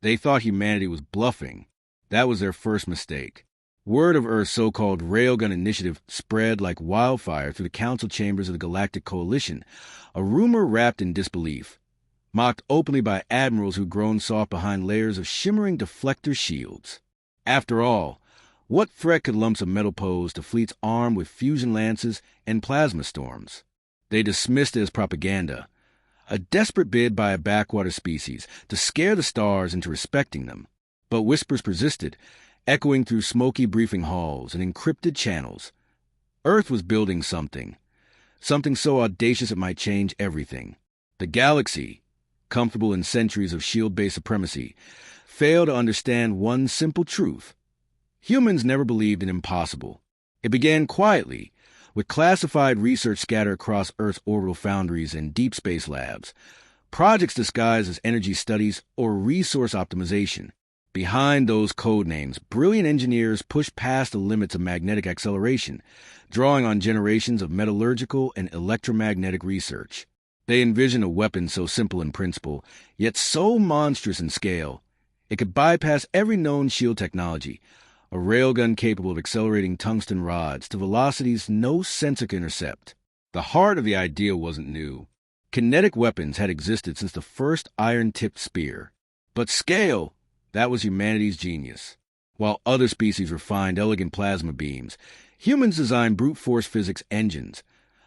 They thought humanity was bluffing. That was their first mistake. Word of Earth's so-called Railgun initiative spread like wildfire through the council chambers of the Galactic Coalition, a rumor wrapped in disbelief, mocked openly by admirals who'd grown soft behind layers of shimmering deflector shields. After all, what threat could lumps of metal pose to fleets armed with fusion lances and plasma storms? They dismissed it as propaganda, a desperate bid by a backwater species to scare the stars into respecting them. But whispers persisted, echoing through smoky briefing halls and encrypted channels. Earth was building something so audacious it might change everything. The galaxy, comfortable in centuries of shield-based supremacy, failed to understand one simple truth. Humans never believed in impossible. It began quietly, with classified research scattered across Earth's orbital foundries and deep space labs, projects disguised as energy studies or resource optimization. Behind those code names, brilliant engineers pushed past the limits of magnetic acceleration, drawing on generations of metallurgical and electromagnetic research. They envisioned a weapon so simple in principle, yet so monstrous in scale, it could bypass every known shield technology, a railgun capable of accelerating tungsten rods to velocities no sensor could intercept. The heart of the idea wasn't new. Kinetic weapons had existed since the first iron-tipped spear. But scale, that was humanity's genius. While other species refined elegant plasma beams, humans designed brute force physics engines.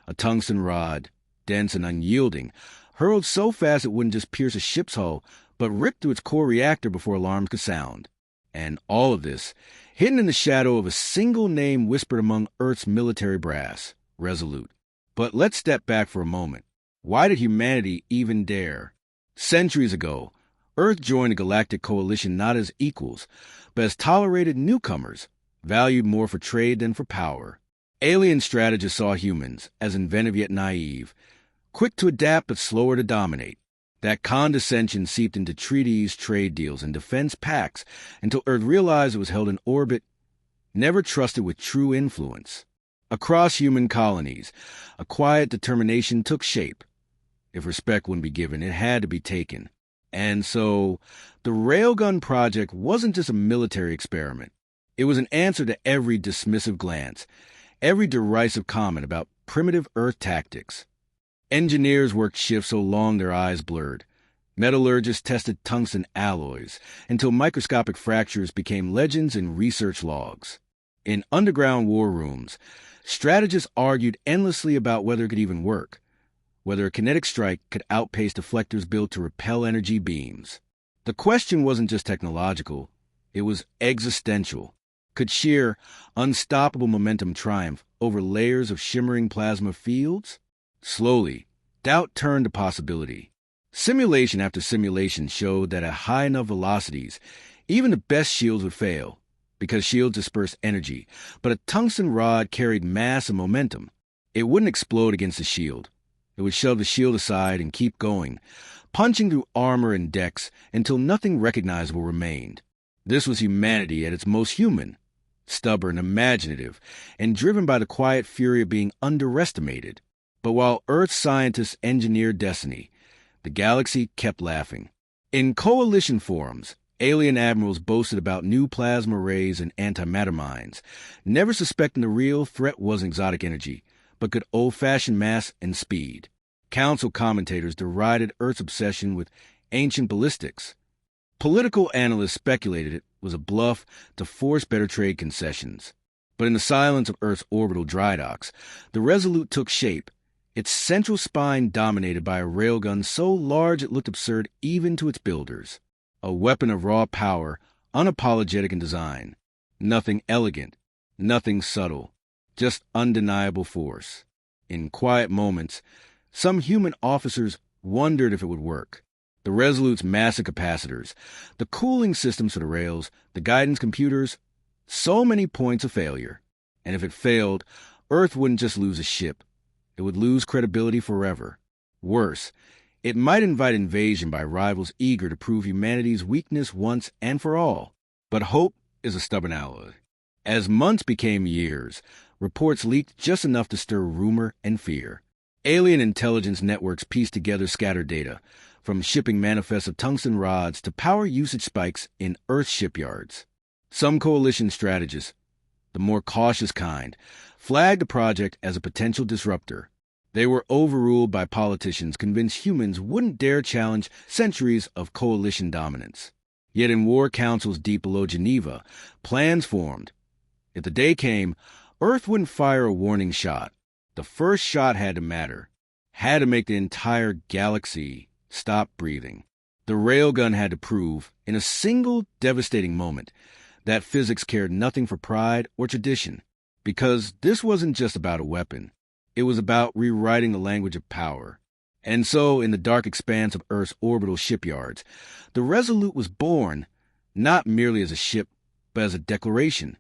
A tungsten rod, dense and unyielding, hurled so fast it wouldn't just pierce a ship's hull, but rip through its core reactor before alarms could sound. And all of this, hidden in the shadow of a single name whispered among Earth's military brass, Resolute. But let's step back for a moment. Why did humanity even dare? Centuries ago, Earth joined the Galactic Coalition not as equals, but as tolerated newcomers, valued more for trade than for power. Alien strategists saw humans as inventive yet naive, quick to adapt but slower to dominate. That condescension seeped into treaties, trade deals, and defense pacts until Earth realized it was held in orbit, never trusted with true influence. Across human colonies, a quiet determination took shape. If respect wouldn't be given, it had to be taken. And so, the Railgun project wasn't just a military experiment. It was an answer to every dismissive glance, every derisive comment about primitive Earth tactics. Engineers worked shifts so long their eyes blurred. Metallurgists tested tungsten alloys until microscopic fractures became legends in research logs. In underground war rooms, strategists argued endlessly about whether it could even work, whether a kinetic strike could outpace deflectors built to repel energy beams. The question wasn't just technological, it was existential. Could sheer, unstoppable momentum triumph over layers of shimmering plasma fields? Slowly, doubt turned to possibility. Simulation after simulation showed that at high enough velocities, even the best shields would fail, because shields dispersed energy, but a tungsten rod carried mass and momentum. It wouldn't explode against the shield. It would shove the shield aside and keep going, punching through armor and decks until nothing recognizable remained. This was humanity at its most human, stubborn, imaginative, and driven by the quiet fury of being underestimated. But while Earth's scientists engineered destiny, the galaxy kept laughing. In coalition forums, alien admirals boasted about new plasma rays and antimatter mines, never suspecting the real threat wasn't exotic energy, but good old-fashioned mass and speed. Council commentators derided Earth's obsession with ancient ballistics. Political analysts speculated it was a bluff to force better trade concessions. But in the silence of Earth's orbital dry docks, the Resolute took shape, its central spine dominated by a railgun so large it looked absurd even to its builders. A weapon of raw power, unapologetic in design. Nothing elegant, nothing subtle, just undeniable force. In quiet moments, some human officers wondered if it would work. The Resolute's massive capacitors, the cooling systems for the rails, the guidance computers, so many points of failure. And if it failed, Earth wouldn't just lose a ship. It would lose credibility forever. Worse, it might invite invasion by rivals eager to prove humanity's weakness once and for all. But hope is a stubborn ally. As months became years, reports leaked just enough to stir rumor and fear. Alien intelligence networks pieced together scattered data, from shipping manifests of tungsten rods to power usage spikes in Earth shipyards. Some coalition strategists, the more cautious kind, flagged the project as a potential disruptor. They were overruled by politicians convinced humans wouldn't dare challenge centuries of coalition dominance. Yet in war councils deep below Geneva, plans formed. If the day came, Earth wouldn't fire a warning shot. The first shot had to matter, had to make the entire galaxy stop breathing. The Railgun had to prove, in a single devastating moment, that physics cared nothing for pride or tradition, because this wasn't just about a weapon. It was about rewriting the language of power. And so, in the dark expanse of Earth's orbital shipyards, the Resolute was born, not merely as a ship, but as a declaration.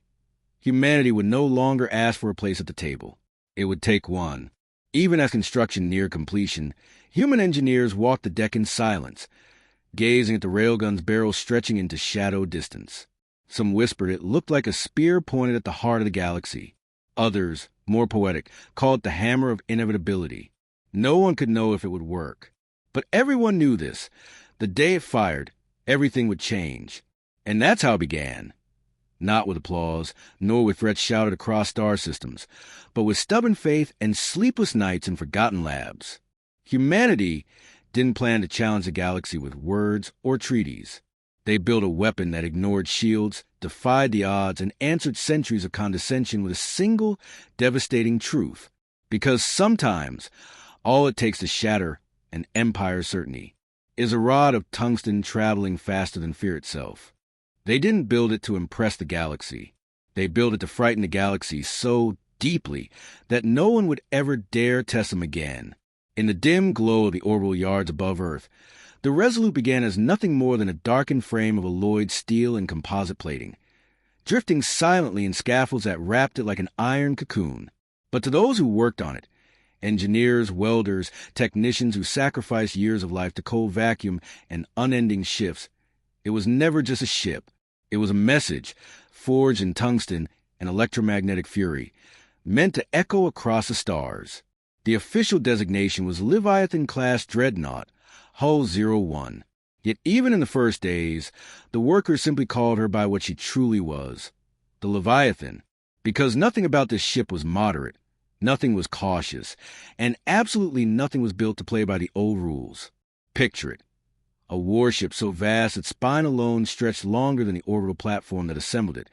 Humanity would no longer ask for a place at the table. It would take one. Even as construction neared completion, human engineers walked the deck in silence, gazing at the Railgun's barrel stretching into shadow distance. Some whispered it looked like a spear pointed at the heart of the galaxy. Others, more poetic, called it the hammer of inevitability. No one could know if it would work. But everyone knew this. The day it fired, everything would change. And that's how it began. Not with applause, nor with threats shouted across star systems, but with stubborn faith and sleepless nights in forgotten labs. Humanity didn't plan to challenge the galaxy with words or treaties. They built a weapon that ignored shields, defied the odds, and answered centuries of condescension with a single, devastating truth. Because sometimes, all it takes to shatter an empire's certainty is a rod of tungsten traveling faster than fear itself. They didn't build it to impress the galaxy. They built it to frighten the galaxy so deeply that no one would ever dare test them again. In the dim glow of the orbital yards above Earth, the Resolute began as nothing more than a darkened frame of alloyed steel and composite plating, drifting silently in scaffolds that wrapped it like an iron cocoon. But to those who worked on it, engineers, welders, technicians who sacrificed years of life to cold vacuum and unending shifts, it was never just a ship. It was a message, forged in tungsten and electromagnetic fury, meant to echo across the stars. The official designation was Leviathan-class Dreadnought, Hull 01. Yet even in the first days, the workers simply called her by what she truly was, the Leviathan, because nothing about this ship was moderate, nothing was cautious, and absolutely nothing was built to play by the old rules. Picture it. A warship so vast its spine alone stretched longer than the orbital platform that assembled it.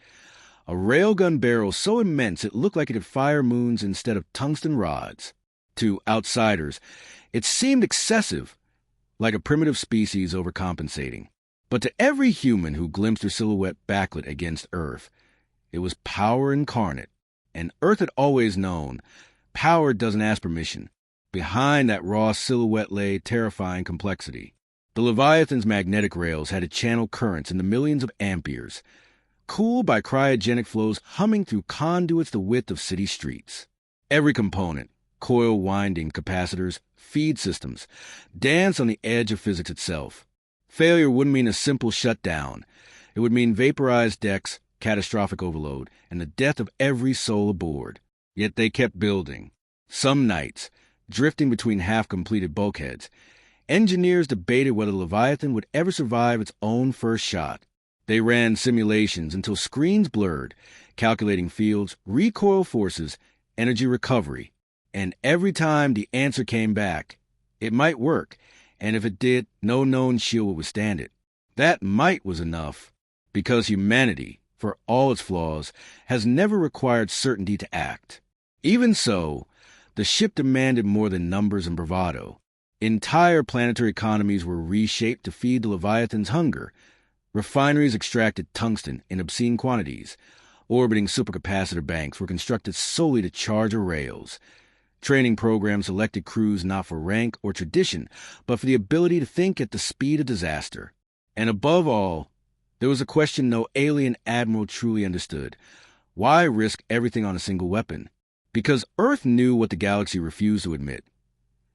A railgun barrel so immense it looked like it could fire moons instead of tungsten rods. To outsiders, it seemed excessive, like a primitive species overcompensating. But to every human who glimpsed her silhouette backlit against Earth, it was power incarnate. And Earth had always known, power doesn't ask permission. Behind that raw silhouette lay terrifying complexity. The Leviathan's magnetic rails had to channel currents in the millions of amperes, cooled by cryogenic flows humming through conduits the width of city streets. Every component, coil winding capacitors, feed systems, danced on the edge of physics itself. Failure wouldn't mean a simple shutdown. It would mean vaporized decks, catastrophic overload, and the death of every soul aboard. Yet they kept building. Some nights, drifting between half-completed bulkheads, engineers debated whether Leviathan would ever survive its own first shot. They ran simulations until screens blurred, calculating fields, recoil forces, energy recovery. And every time the answer came back, it might work, and if it did, no known shield would withstand it. That might was enough, because humanity, for all its flaws, has never required certainty to act. Even so, the ship demanded more than numbers and bravado. Entire planetary economies were reshaped to feed the Leviathan's hunger. Refineries extracted tungsten in obscene quantities. Orbiting supercapacitor banks were constructed solely to charge her rails. Training programs selected crews not for rank or tradition, but for the ability to think at the speed of disaster. And above all, there was a question no alien admiral truly understood. Why risk everything on a single weapon? Because Earth knew what the galaxy refused to admit.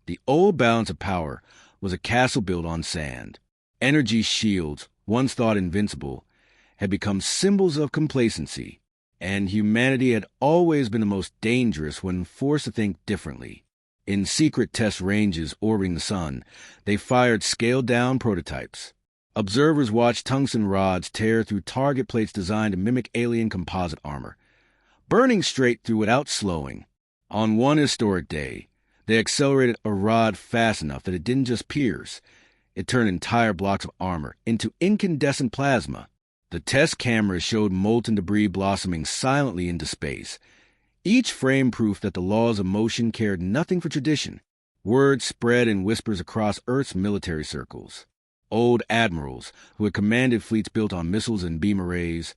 The old balance of power was a castle built on sand. Energy shields, once thought invincible, had become symbols of complacency, and humanity had always been the most dangerous when forced to think differently. In secret test ranges orbiting the sun, they fired scaled-down prototypes. Observers watched tungsten rods tear through target plates designed to mimic alien composite armor, burning straight through without slowing. On one historic day, they accelerated a rod fast enough that it didn't just pierce, it turned entire blocks of armor into incandescent plasma. The test cameras showed molten debris blossoming silently into space, each frame proof that the laws of motion cared nothing for tradition. Word spread in whispers across Earth's military circles. Old admirals, who had commanded fleets built on missiles and beam arrays,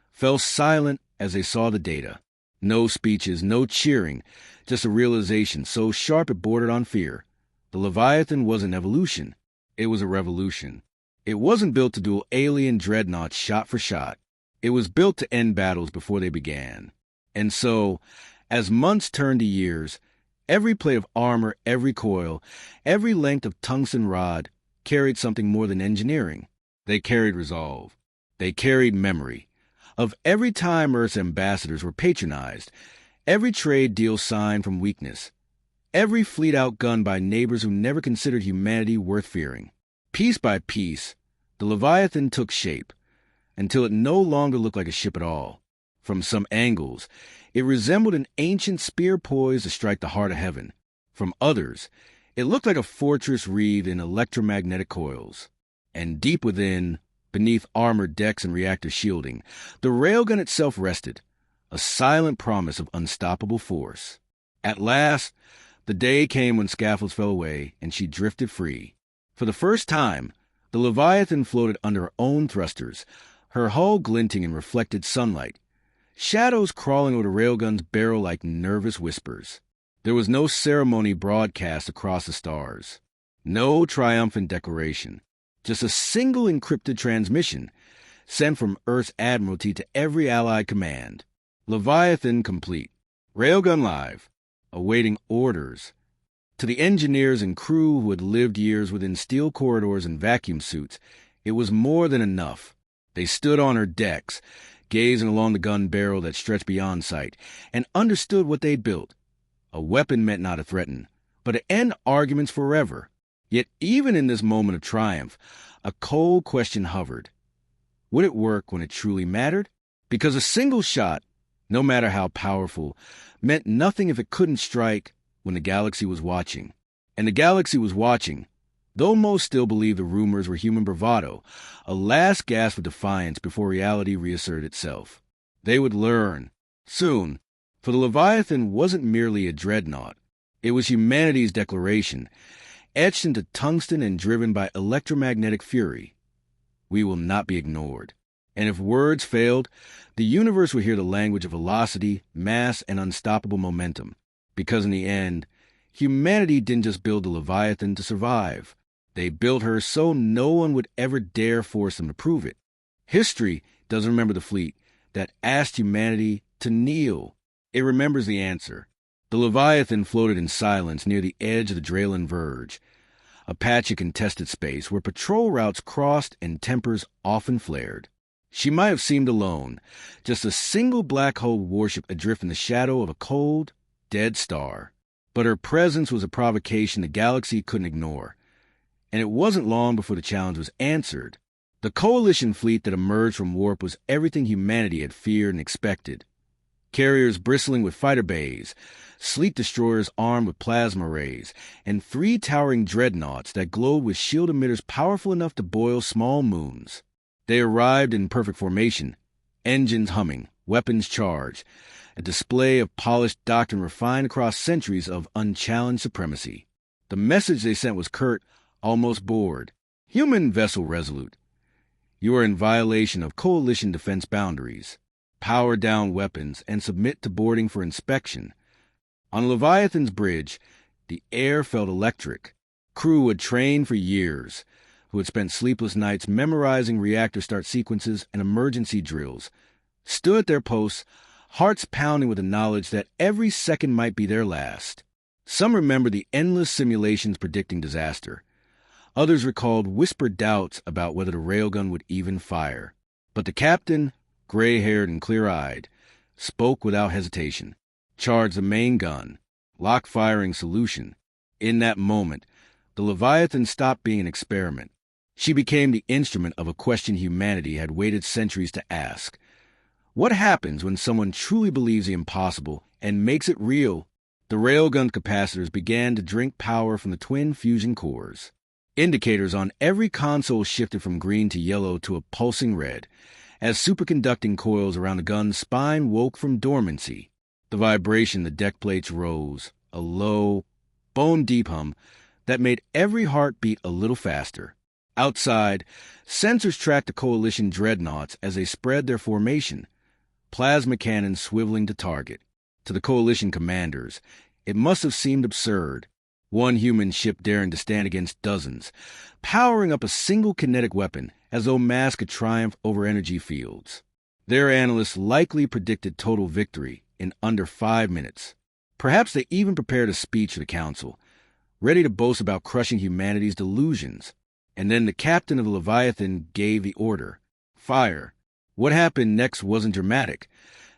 fell silent as they saw the data. No speeches, no cheering, just a realization so sharp it bordered on fear. The Leviathan wasn't evolution. It was a revolution. It wasn't built to duel alien dreadnoughts shot for shot. It was built to end battles before they began. And so, as months turned to years, every plate of armor, every coil, every length of tungsten rod carried something more than engineering. They carried resolve. They carried memory. Of every time Earth's ambassadors were patronized, every trade deal signed from weakness, every fleet outgunned by neighbors who never considered humanity worth fearing. Piece by piece, the Leviathan took shape, until it no longer looked like a ship at all. From some angles, it resembled an ancient spear poised to strike the heart of heaven. From others, it looked like a fortress wreathed in electromagnetic coils. And deep within, beneath armored decks and reactor shielding, the railgun itself rested, a silent promise of unstoppable force. At last, the day came when scaffolds fell away and she drifted free. For the first time, the Leviathan floated under her own thrusters, her hull glinting in reflected sunlight, shadows crawling over the railgun's barrel like nervous whispers. There was no ceremony broadcast across the stars, no triumphant declaration, just a single encrypted transmission sent from Earth's Admiralty to every Allied command. Leviathan complete. Railgun live, awaiting orders. To the engineers and crew who had lived years within steel corridors and vacuum suits, it was more than enough. They stood on her decks, gazing along the gun barrel that stretched beyond sight, and understood what they'd built. A weapon meant not to threaten, but to end arguments forever. Yet even in this moment of triumph, a cold question hovered. Would it work when it truly mattered? Because a single shot, no matter how powerful, meant nothing if it couldn't strike when the galaxy was watching. And the galaxy was watching, though most still believed the rumors were human bravado, a last gasp of defiance before reality reasserted itself. They would learn, soon, for the Leviathan wasn't merely a dreadnought. It was humanity's declaration, etched into tungsten and driven by electromagnetic fury. We will not be ignored. And if words failed, the universe would hear the language of velocity, mass, and unstoppable momentum. Because in the end, humanity didn't just build the Leviathan to survive. They built her so no one would ever dare force them to prove it. History doesn't remember the fleet that asked humanity to kneel. It remembers the answer. The Leviathan floated in silence near the edge of the Draylen Verge, a patch of contested space where patrol routes crossed and tempers often flared. She might have seemed alone, just a single black hole warship adrift in the shadow of a cold, dead star. But her presence was a provocation the galaxy couldn't ignore. And it wasn't long before the challenge was answered. The coalition fleet that emerged from warp was everything humanity had feared and expected. Carriers bristling with fighter bays, sleek destroyers armed with plasma rays, and 3 towering dreadnoughts that glowed with shield emitters powerful enough to boil small moons. They arrived in perfect formation, engines humming, weapons charged, a display of polished doctrine refined across centuries of unchallenged supremacy. The message they sent was curt, almost bored. Human vessel resolute. You are in violation of coalition defense boundaries. Power down weapons and submit to boarding for inspection. On Leviathan's bridge, the air felt electric. Crew had trained for years, who had spent sleepless nights memorizing reactor start sequences and emergency drills, stood at their posts, hearts pounding with the knowledge that every second might be their last. Some remembered the endless simulations predicting disaster. Others recalled whispered doubts about whether the railgun would even fire. But the captain, gray-haired and clear-eyed, spoke without hesitation, charged the main gun, lock-firing solution, In that moment, the Leviathan stopped being an experiment. She became the instrument of a question humanity had waited centuries to ask. What happens when someone truly believes the impossible and makes it real? The railgun capacitors began to drink power from the twin fusion cores. Indicators on every console shifted from green to yellow to a pulsing red, as superconducting coils around the gun's spine woke from dormancy. The vibration in the deck plates rose, a low, bone-deep hum that made every heart beat a little faster. Outside, sensors tracked the Coalition dreadnoughts as they spread their formation, plasma cannons swiveling to target. To the Coalition commanders, it must have seemed absurd. One human ship daring to stand against dozens, powering up a single kinetic weapon as though mass could triumph over energy fields. Their analysts likely predicted total victory in under 5 minutes. Perhaps they even prepared a speech to the Council, ready to boast about crushing humanity's delusions. And then the captain of the Leviathan gave the order. Fire. What happened next wasn't dramatic.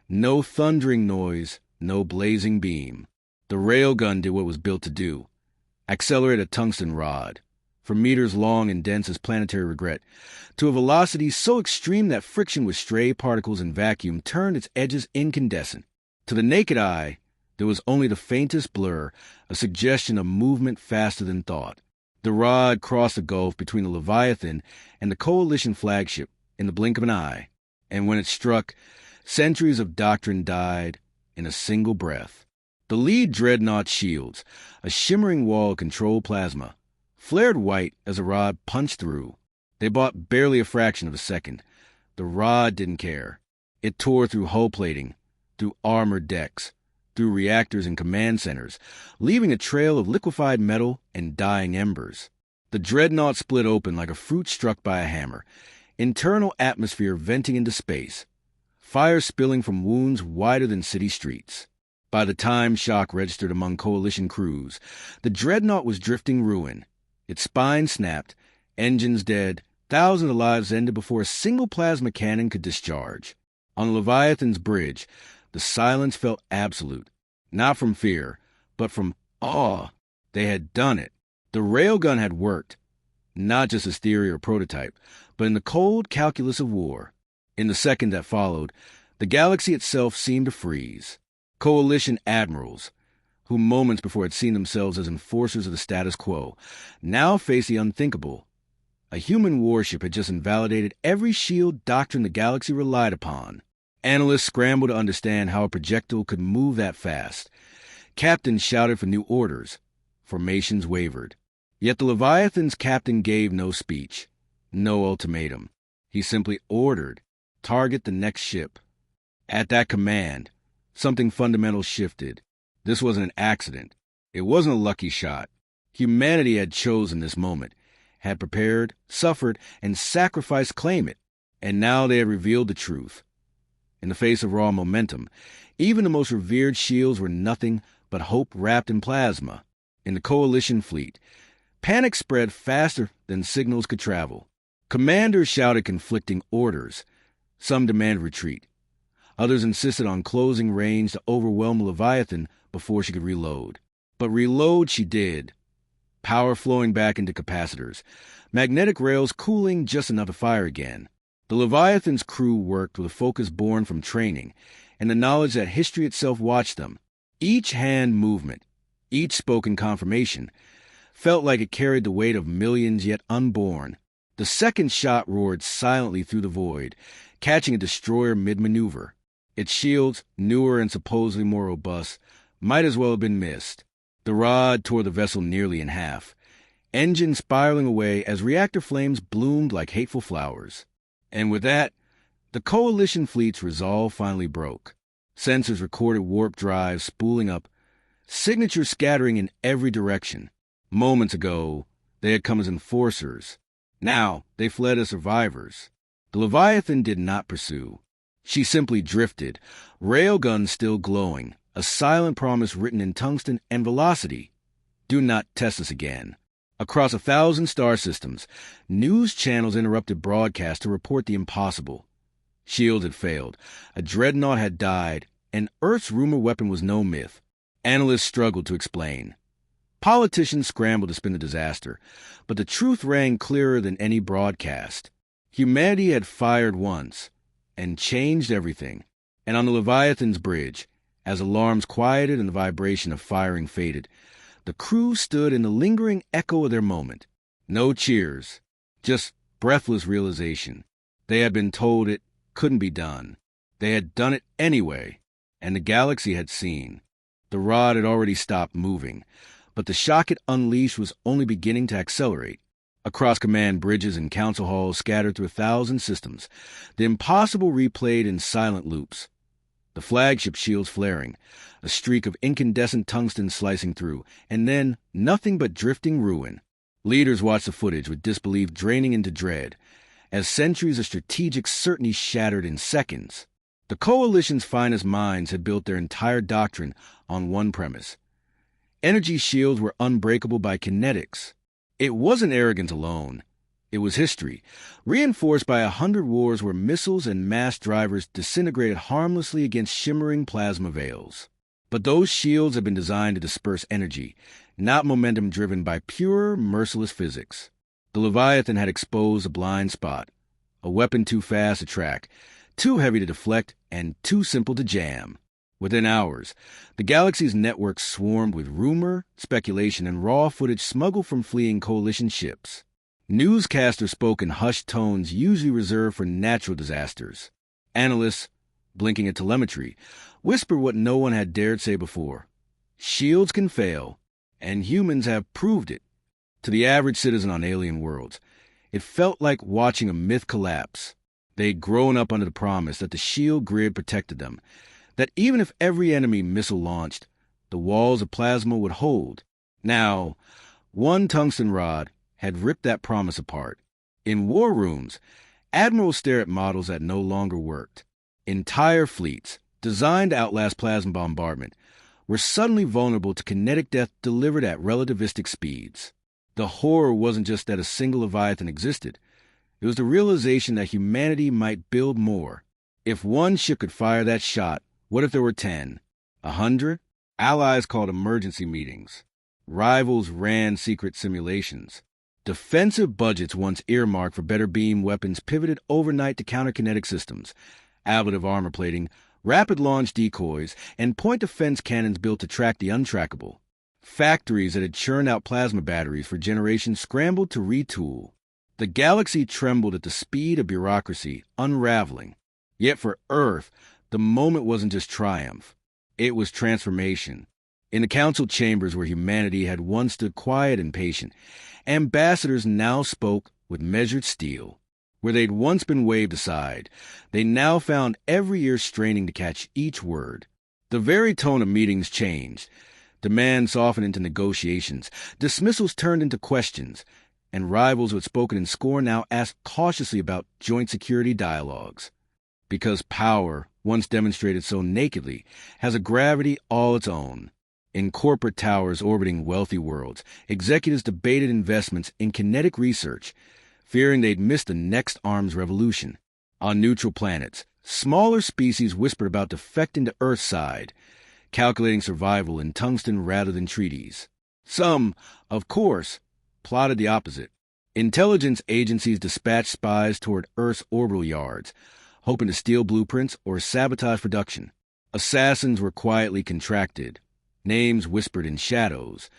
No thundering noise, no blazing beam. The railgun did what it was built to do. Accelerate a tungsten rod, from meters long and dense as planetary regret, to a velocity so extreme that friction with stray particles in vacuum turned its edges incandescent. To the naked eye, there was only the faintest blur, a suggestion of movement faster than thought. The rod crossed the gulf between the Leviathan and the Coalition flagship in the blink of an eye, and when it struck, centuries of doctrine died in a single breath. The lead dreadnought shields, a shimmering wall of controlled plasma, flared white as the rod punched through. They bought barely a fraction of a second. The rod didn't care. It tore through hull plating, through armored decks, through reactors and command centers, leaving a trail of liquefied metal and dying embers. The dreadnought split open like a fruit struck by a hammer, internal atmosphere venting into space, fire spilling from wounds wider than city streets. By the time shock registered among Coalition crews, the dreadnought was drifting ruin. Its spine snapped, engines dead, thousands of lives ended before a single plasma cannon could discharge. On the Leviathan's bridge, the silence felt absolute, not from fear, but from awe. They had done it. The railgun had worked, not just as theory or prototype, but in the cold calculus of war. In the second that followed, the galaxy itself seemed to freeze. Coalition admirals, who moments before had seen themselves as enforcers of the status quo, now faced the unthinkable. A human warship had just invalidated every shield doctrine the galaxy relied upon. Analysts scrambled to understand how a projectile could move that fast. Captains shouted for new orders. Formations wavered. Yet the Leviathan's captain gave no speech, no ultimatum. He simply ordered, target the next ship. At that command, something fundamental shifted. This wasn't an accident. It wasn't a lucky shot. Humanity had chosen this moment, had prepared, suffered, and sacrificed to claim it. And now they had revealed the truth. In the face of raw momentum, even the most revered shields were nothing but hope wrapped in plasma. In the Coalition fleet, panic spread faster than signals could travel. Commanders shouted conflicting orders. Some demanded retreat. Others insisted on closing range to overwhelm Leviathan before she could reload. But reload she did. Power flowing back into capacitors, magnetic rails cooling just enough to fire again. The Leviathan's crew worked with a focus born from training and the knowledge that history itself watched them. Each hand movement, each spoken confirmation, felt like it carried the weight of millions yet unborn. The second shot roared silently through the void, catching a destroyer mid-maneuver. Its shields, newer and supposedly more robust, might as well have been missed. The rod tore the vessel nearly in half, engine spiraling away as reactor flames bloomed like hateful flowers. And with that, the Coalition fleet's resolve finally broke. Sensors recorded warp drives spooling up, signatures scattering in every direction. Moments ago, they had come as enforcers. Now, they fled as survivors. The Leviathan did not pursue. She simply drifted, railguns still glowing, a silent promise written in tungsten and velocity. Do not test us again. Across 1,000 star systems, news channels interrupted broadcasts to report the impossible. Shields had failed, a dreadnought had died, and Earth's rumor weapon was no myth. Analysts struggled to explain. Politicians scrambled to spin the disaster, but the truth rang clearer than any broadcast. Humanity had fired once and changed everything. And on the Leviathan's bridge, as alarms quieted and the vibration of firing faded, the crew stood in the lingering echo of their moment. No cheers, just breathless realization. They had been told it couldn't be done. They had done it anyway, and the galaxy had seen. The rod had already stopped moving, but the shock it unleashed was only beginning to accelerate. Across command bridges and council halls scattered through 1,000 systems, the impossible replayed in silent loops. The flagship shields flaring, a streak of incandescent tungsten slicing through, and then nothing but drifting ruin. Leaders watched the footage with disbelief draining into dread, as centuries of strategic certainty shattered in seconds. The Coalition's finest minds had built their entire doctrine on one premise. Energy shields were unbreakable by kinetics. It wasn't arrogance alone. It was history, reinforced by 100 wars where missiles and mass drivers disintegrated harmlessly against shimmering plasma veils. But those shields had been designed to disperse energy, not momentum driven by pure, merciless physics. The Leviathan had exposed a blind spot, a weapon too fast to track, too heavy to deflect, and too simple to jam. Within hours, the galaxy's network swarmed with rumor, speculation, and raw footage smuggled from fleeing Coalition ships. Newscasters spoke in hushed tones usually reserved for natural disasters. Analysts, blinking at telemetry, whispered what no one had dared say before. Shields can fail, and humans have proved it. To the average citizen on alien worlds, it felt like watching a myth collapse. They'd grown up under the promise that the shield grid protected them, that even if every enemy missile launched, the walls of plasma would hold. Now, one tungsten rod had ripped that promise apart. In war rooms, admirals stare at models that no longer worked. Entire fleets, designed to outlast plasma bombardment, were suddenly vulnerable to kinetic death delivered at relativistic speeds. The horror wasn't just that a single Leviathan existed. It was the realization that humanity might build more. If one ship could fire that shot, what if there were 10? 100? Allies called emergency meetings. Rivals ran secret simulations. Defensive budgets once earmarked for better beam weapons pivoted overnight to counter-kinetic systems, ablative armor plating, rapid launch decoys, and point defense cannons built to track the untrackable. Factories that had churned out plasma batteries for generations scrambled to retool. The galaxy trembled at the speed of bureaucracy unraveling. Yet for Earth, the moment wasn't just triumph. It was transformation. In the council chambers where humanity had once stood quiet and patient, ambassadors now spoke with measured steel. Where they'd once been waved aside, they now found every ear straining to catch each word. The very tone of meetings changed. Demands softened into negotiations, dismissals turned into questions, and rivals who had spoken in scorn now asked cautiously about joint security dialogues. Because power, once demonstrated so nakedly, has a gravity all its own. In corporate towers orbiting wealthy worlds, executives debated investments in kinetic research, fearing they'd miss the next arms revolution. On neutral planets, smaller species whispered about defecting to Earth's side, calculating survival in tungsten rather than treaties. Some, of course, plotted the opposite. Intelligence agencies dispatched spies toward Earth's orbital yards, hoping to steal blueprints or sabotage production. Assassins were quietly contracted, names whispered in shadows,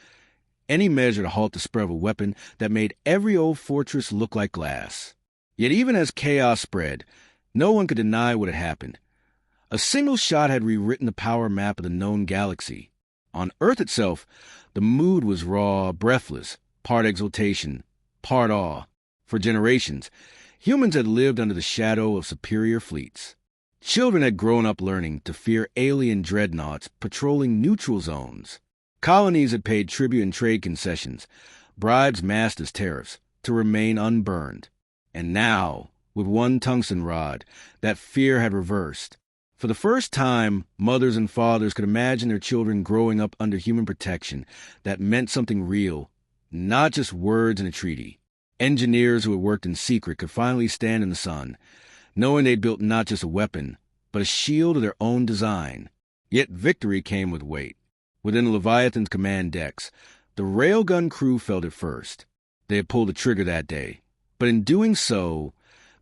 any measure to halt the spread of a weapon that made every old fortress look like glass. Yet even as chaos spread, no one could deny what had happened. A single shot had rewritten the power map of the known galaxy. On Earth itself, the mood was raw, breathless, part exultation, part awe. For generations, humans had lived under the shadow of superior fleets. Children had grown up learning to fear alien dreadnoughts patrolling neutral zones. Colonies had paid tribute and trade concessions, bribes masked as tariffs, to remain unburned. And now, with one tungsten rod, that fear had reversed. For the first time, mothers and fathers could imagine their children growing up under human protection that meant something real, not just words in a treaty. Engineers who had worked in secret could finally stand in the sun, knowing they'd built not just a weapon, but a shield of their own design. Yet victory came with weight. Within the Leviathan's command decks, The Railgun crew felt it first. They had pulled the trigger that day, but in doing so,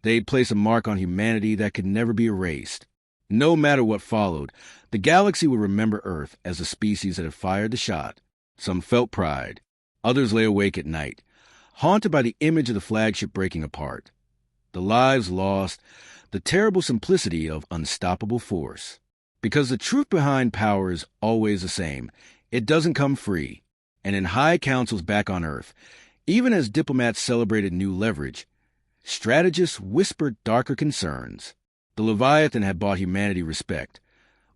they'd placed a mark on humanity that could never be erased. No matter what followed, the galaxy would remember Earth as the species that had fired the shot. Some felt pride. Others lay awake at night, haunted by the image of the flagship breaking apart. The lives lost, the terrible simplicity of unstoppable force. Because the truth behind power is always the same. It doesn't come free. And in high councils back on Earth, even as diplomats celebrated new leverage, strategists whispered darker concerns. The Leviathan had bought humanity respect,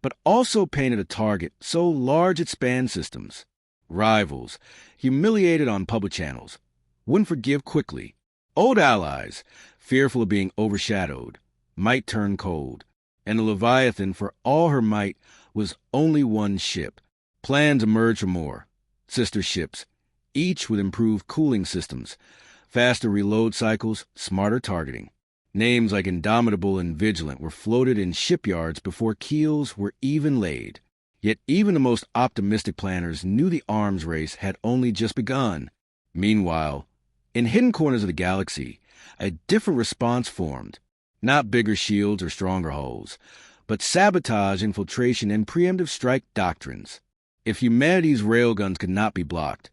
but also painted a target so large it spanned systems. Rivals, humiliated on public channels, wouldn't forgive quickly. Old allies, fearful of being overshadowed, might turn cold. And the Leviathan, for all her might, was only one ship. Plans emerged for more. Sister ships, each with improved cooling systems, faster reload cycles, smarter targeting. Names like Indomitable and Vigilant were floated in shipyards before keels were even laid. Yet even the most optimistic planners knew the arms race had only just begun. Meanwhile, in hidden corners of the galaxy, a different response formed. Not bigger shields or stronger hulls, but sabotage, infiltration, and preemptive strike doctrines. If humanity's railguns could not be blocked,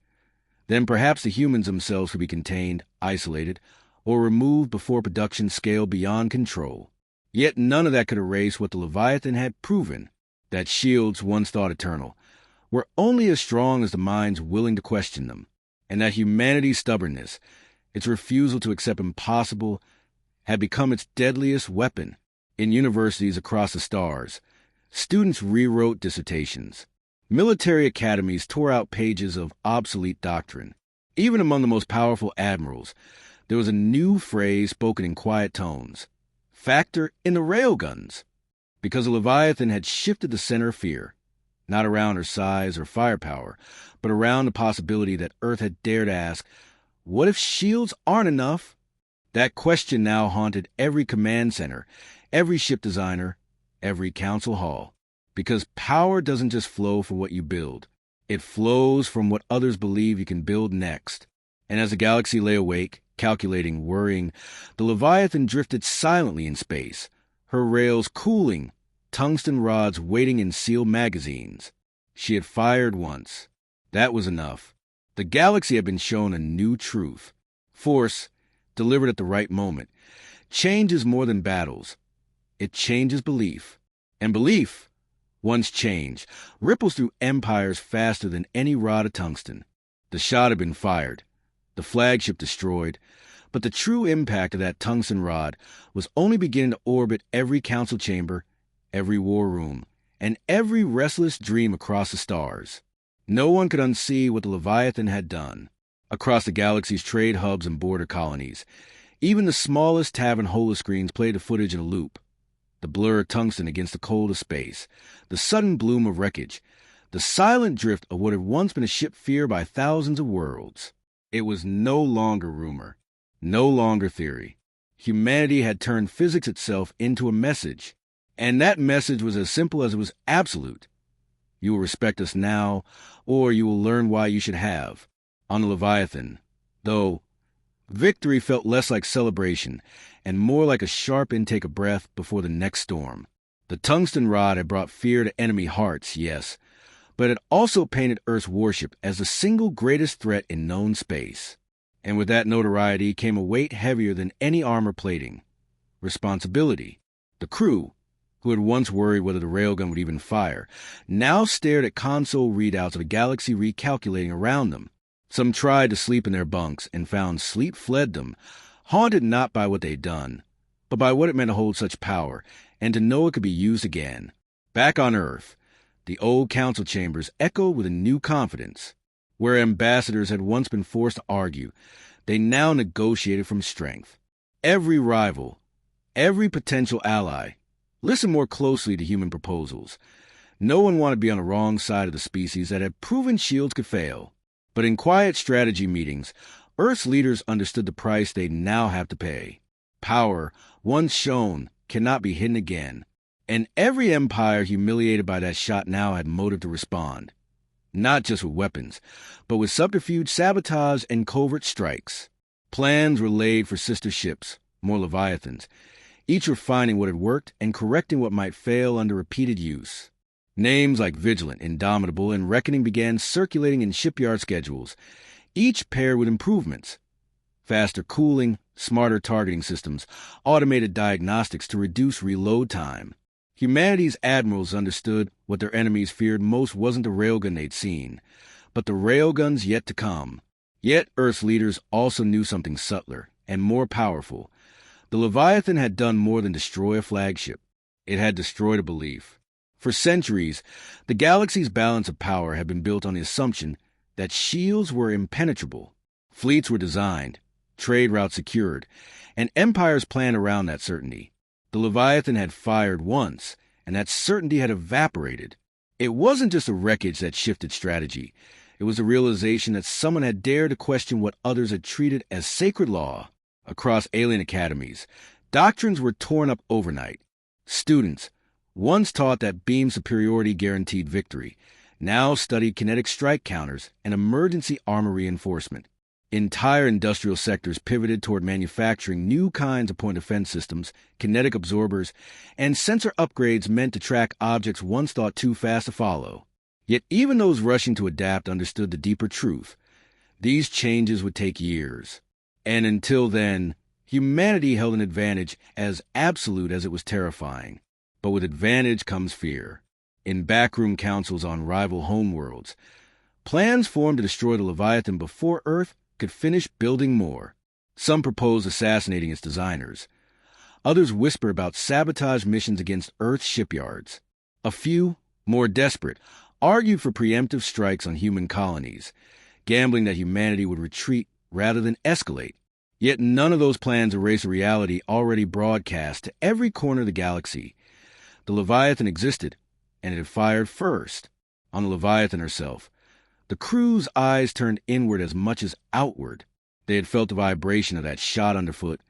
then perhaps the humans themselves could be contained, isolated, or removed before production scaled beyond control. Yet none of that could erase what the Leviathan had proven, that shields, once thought eternal, were only as strong as the minds willing to question them, and that humanity's stubbornness, its refusal to accept impossible, had become its deadliest weapon. In universities across the stars, students rewrote dissertations. Military academies tore out pages of obsolete doctrine. Even among the most powerful admirals, there was a new phrase spoken in quiet tones. Factor in the railguns. Because the Leviathan had shifted the center of fear, not around her size or firepower, but around the possibility that Earth had dared ask, what if shields aren't enough? That question now haunted every command center, every ship designer, every council hall. Because power doesn't just flow from what you build. It flows from what others believe you can build next. And as the galaxy lay awake, calculating, worrying, the Leviathan drifted silently in space, her rails cooling, tungsten rods waiting in sealed magazines. She had fired once. That was enough. The galaxy had been shown a new truth. Force, delivered at the right moment, changes more than battles. It changes belief. And belief, once changed, ripples through empires faster than any rod of tungsten. The shot had been fired, the flagship destroyed, but the true impact of that tungsten rod was only beginning to orbit every council chamber, every war room, and every restless dream across the stars. No one could unsee what the Leviathan had done. Across the galaxy's trade hubs and border colonies, even the smallest tavern holoscreens played the footage in a loop. The blur of tungsten against the cold of space, the sudden bloom of wreckage, the silent drift of what had once been a ship feared by thousands of worlds. It was no longer rumor, no longer theory. Humanity had turned physics itself into a message, and that message was as simple as it was absolute. You will respect us now, or you will learn why you should have. On the Leviathan, though, victory felt less like celebration and more like a sharp intake of breath before the next storm. The tungsten rod had brought fear to enemy hearts, yes, but it also painted Earth's warship as the single greatest threat in known space. And with that notoriety came a weight heavier than any armor plating. Responsibility. The crew, who had once worried whether the railgun would even fire, now stared at console readouts of a galaxy recalculating around them. Some tried to sleep in their bunks and found sleep fled them, haunted not by what they'd done, but by what it meant to hold such power and to know it could be used again. Back on Earth, the old council chambers echoed with a new confidence. Where ambassadors had once been forced to argue, they now negotiated from strength. Every rival, every potential ally, listened more closely to human proposals. No one wanted to be on the wrong side of the species that had proven shields could fail. But in quiet strategy meetings, Earth's leaders understood the price they'd now have to pay. Power, once shown, cannot be hidden again. And every empire humiliated by that shot now had motive to respond. not just with weapons, but with subterfuge, sabotage, and covert strikes. Plans were laid for sister ships, more Leviathans, each refining what had worked and correcting what might fail under repeated use. Names like Vigilant, Indomitable, and Reckoning began circulating in shipyard schedules, each paired with improvements. Faster cooling, smarter targeting systems, automated diagnostics to reduce reload time. Humanity's admirals understood what their enemies feared most wasn't the railgun they'd seen, but the railguns yet to come. Yet Earth's leaders also knew something subtler and more powerful. The Leviathan had done more than destroy a flagship. It had destroyed a belief. For centuries, the galaxy's balance of power had been built on the assumption that shields were impenetrable. Fleets were designed, trade routes secured, and empires planned around that certainty. The Leviathan had fired once, and that certainty had evaporated. It wasn't just a wreckage that shifted strategy. It was a realization that someone had dared to question what others had treated as sacred law. Across alien academies, doctrines were torn up overnight. Students, once taught that beam superiority guaranteed victory, now studied kinetic strike counters and emergency armor reinforcement. Entire industrial sectors pivoted toward manufacturing new kinds of point defense systems, kinetic absorbers, and sensor upgrades meant to track objects once thought too fast to follow. Yet even those rushing to adapt understood the deeper truth. These changes would take years. And until then, humanity held an advantage as absolute as it was terrifying. But with advantage comes fear. In backroom councils on rival homeworlds, plans formed to destroy the Leviathan before Earth could finish building more. Some proposed assassinating its designers. Others whisper about sabotage missions against Earth's shipyards. A few, more desperate, argued for preemptive strikes on human colonies, gambling that humanity would retreat rather than escalate. Yet none of those plans erase a reality already broadcast to every corner of the galaxy. The Leviathan existed, and it had fired first, on the Leviathan herself. The crew's eyes turned inward as much as outward. They had felt the vibration of that shot underfoot,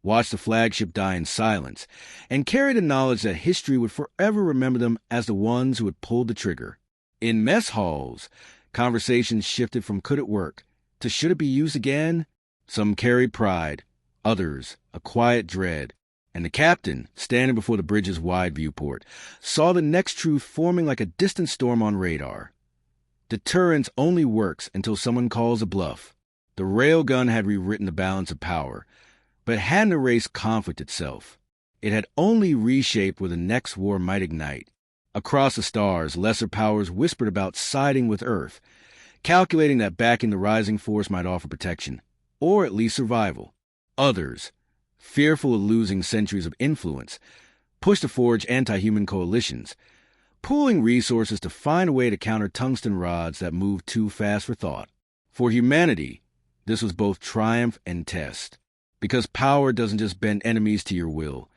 watched the flagship die in silence, and carried the knowledge that history would forever remember them as the ones who had pulled the trigger. In mess halls, conversations shifted from could it work to should it be used again? Some carried pride, others a quiet dread, and the captain, standing before the bridge's wide viewport, saw the next truth forming like a distant storm on radar. Deterrence only works until someone calls a bluff. The railgun had rewritten the balance of power, but hadn't erased conflict itself. It had only reshaped where the next war might ignite. Across the stars, lesser powers whispered about siding with Earth, calculating that backing the rising force might offer protection, or at least survival. Others, fearful of losing centuries of influence, pushed to forge anti-human coalitions, pooling resources to find a way to counter tungsten rods that moved too fast for thought. For humanity, this was both triumph and test, because power doesn't just bend enemies to your will.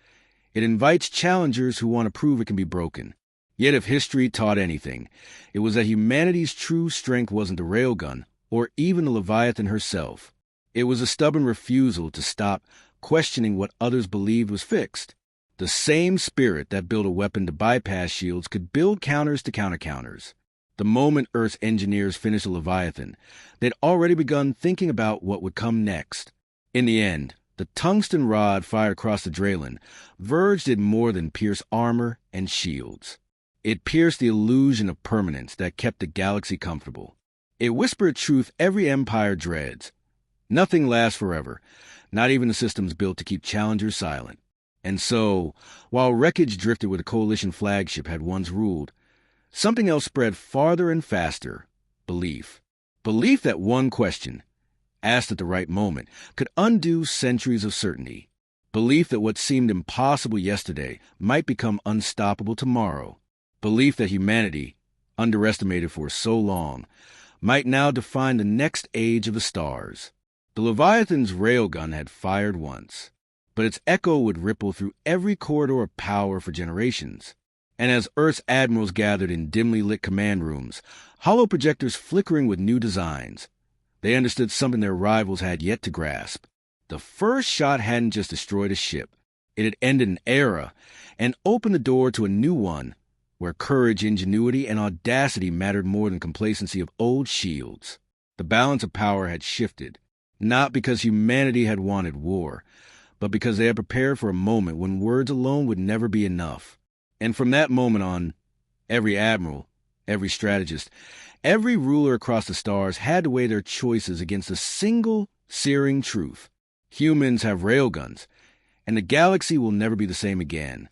It invites challengers who want to prove it can be broken. Yet if history taught anything, it was that humanity's true strength wasn't the railgun, or even the Leviathan herself. It was a stubborn refusal to stop questioning what others believed was fixed. The same spirit that built a weapon to bypass shields could build counters to counter-counters. The moment Earth's engineers finished the Leviathan, they'd already begun thinking about what would come next. In the end, the tungsten rod fired across the Draylen verged did more than pierce armor and shields. It pierced the illusion of permanence that kept the galaxy comfortable. It whispered truth every empire dreads. Nothing lasts forever, not even the systems built to keep challengers silent. And so, while wreckage drifted where the coalition flagship had once ruled, something else spread farther and faster: belief. Belief that one question, asked at the right moment, could undo centuries of certainty. Belief that what seemed impossible yesterday might become unstoppable tomorrow. Belief that humanity, underestimated for so long, might now define the next age of the stars. The Leviathan's railgun had fired once, but its echo would ripple through every corridor of power for generations. And as Earth's admirals gathered in dimly lit command rooms, hollow projectors flickering with new designs, they understood something their rivals had yet to grasp. The first shot hadn't just destroyed a ship. It had ended an era and opened the door to a new one, where courage, ingenuity, and audacity mattered more than complacency of old shields. The balance of power had shifted, not because humanity had wanted war, but because they had prepared for a moment when words alone would never be enough. And from that moment on, every admiral, every strategist, every ruler across the stars had to weigh their choices against a single, searing truth. Humans have railguns, and the galaxy will never be the same again.